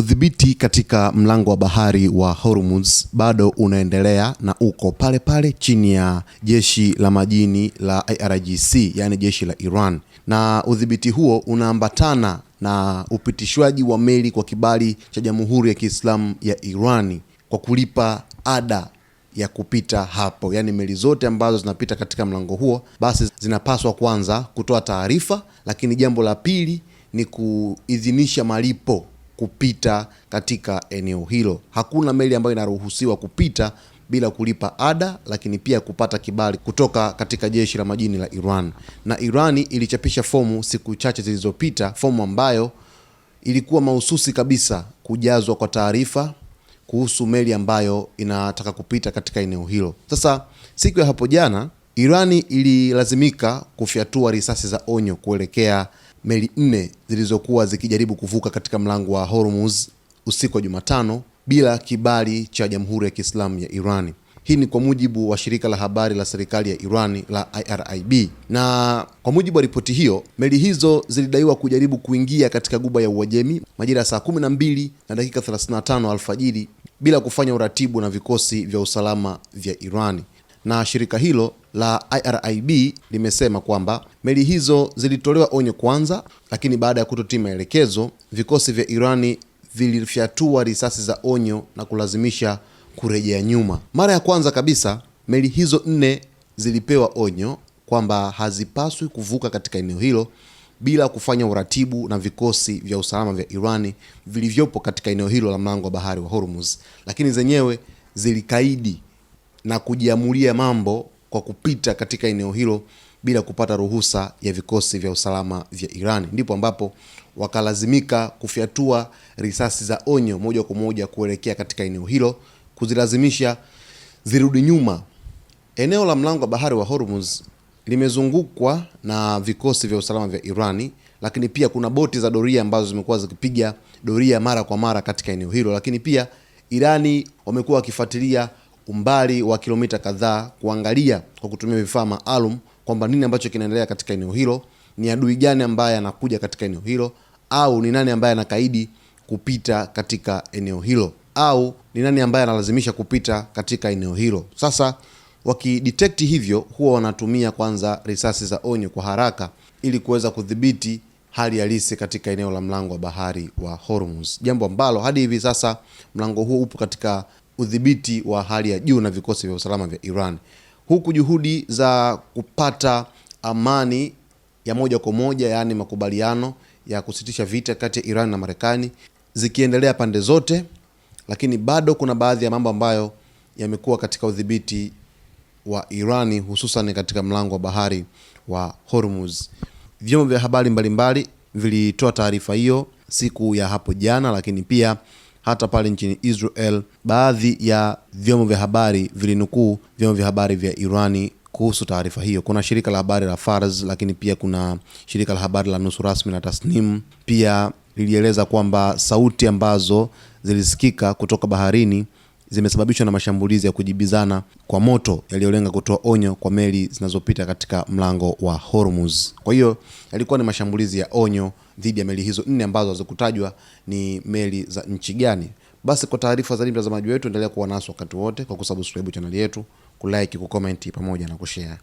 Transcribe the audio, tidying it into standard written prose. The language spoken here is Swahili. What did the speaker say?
Udhibiti katika mlango wa bahari wa Hormuz bado unaendelea na uko pale pale chini ya jeshi la majini la IRGC, yani jeshi la Iran, na udhibiti huo unaambatana na upitishwaji wa meli kwa kibali cha Jamhuri ya Kiislamu ya Iran kwa kulipa ada ya kupita hapo. Yani meli zote ambazo zinapita katika mlango huo basi zinapaswa kwanza kutoa taarifa, lakini jambo la pili ni kuidhinisha malipo kupita katika eneo hilo. Hakuna meli ambayo inaruhusiwa kupita bila kulipa ada, lakini pia kupata kibali kutoka katika jeshi la majini la Iran. Na Irani ilichapisha fomu siku chache zilizopita, fomu ambayo ilikuwa mahususi kabisa kujazwa kwa taarifa kuhusu meli ambayo inataka kupita katika eneo hilo. Sasa siku ya hapo jana, Irani ililazimika kufyatua risasi za onyo kuelekea meli 4 zilizokuwa zikijaribu kuvuka katika mlango wa Hormuz usiku wa Jumatano bila kibali cha Jamhuri ya Kiislamu ya Iran. Hii ni kwa mujibu wa shirika la habari la serikali ya Iran la IRIB. Na kwa mujibu wa ripoti hiyo, meli hizo zilidaiwa kujaribu kuingia katika Ghuba ya Uajemi majira ya saa 12:35 alfajiri bila kufanya uratibu na vikosi vya usalama vya Iran. Na shirika hilo la IRIB limesema kwamba meli hizo zilitolewa onyo kwanza, lakini baada ya kutotii maelekezo, vikosi vya Irani vilifyatua risasi za onyo na kulazimisha kurejea nyuma. Mara ya kwanza kabisa, meli hizo 4 zilipewa onyo kwamba hazipaswi kuvuka katika eneo hilo bila kufanya uratibu na vikosi vya usalama vya Irani vilivyopo katika eneo hilo la mlango wa bahari wa Hormuz, lakini zenyewe zilikaidi na kujiamulia mambo kwa kupita katika eneo hilo bila kupata ruhusa ya vikosi vya usalama vya Iran. Ndipo ambapo wakalazimika kufyatua risasi za onyo moja kwa moja kuelekea katika eneo hilo, kuzilazimisha zirudi nyuma. Eneo la mlango wa bahari wa Hormuz limezungukwa na vikosi vya usalama vya Irani, lakini pia kuna boti za doria ambazo zimekuwa zikipiga doria mara kwa mara katika eneo hilo, lakini pia Irani wamekuwa wakifuatilia umbali wa kilomita kadhaa kuangalia kwa kutumia vifaa maalum kwamba nini ambacho kinaendelea katika eneo hilo, ni adui gani ambaye anakuja katika eneo hilo, au ni nani ambaye anakaidi kupita katika eneo hilo, au ni nani ambaye analazimisha kupita katika eneo hilo. Sasa wakidetect hivyo, huwa wanatumia kwanza risasi za onyo kwa haraka ili kuweza kudhibiti hali halisi katika eneo la mlango wa bahari wa Hormuz, jambo ambalo hadi hivi sasa mlango huo upo katika udhibiti wa hali ya juu na vikosi vya usalama vya Iran, huku juhudi za kupata amani ya moja kwa moja, yani makubaliano ya kusitisha vita kati ya Iran na Marekani, zikiendelea pande zote, lakini bado kuna baadhi ya mambo ambayo yamekuwa katika udhibiti wa Irani, hususan katika mlango wa bahari wa Hormuz. Vyombo vya habari mbalimbali vilitoa taarifa hiyo siku ya hapo jana, lakini pia hata pale nchini Israel baadhi ya vyombo vya habari vilinukuu vyombo vya habari vya Irani kuhusu taarifa hiyo. Kuna shirika la habari la Fars, lakini pia kuna shirika la habari la nusu rasmi la Tasnim pia lilieleza kwamba sauti ambazo zilisikika kutoka baharini zimesababishwa na mashambulizi ya kujibizana kwa moto yaliyolenga kutoa onyo kwa meli zinazopita katika mlango wa Hormuz. Kwa hiyo yalikuwa ni mashambulizi ya onyo dhidi ya meli hizo 4 ambazo hazikutajwa ni meli za nchi gani. Basi kwa taarifa zaidi, mtazamaji wetu, endelea kuwa nasi wakati wote kwa kusubscribe channel yetu, kulike, kucomment pamoja na kushare.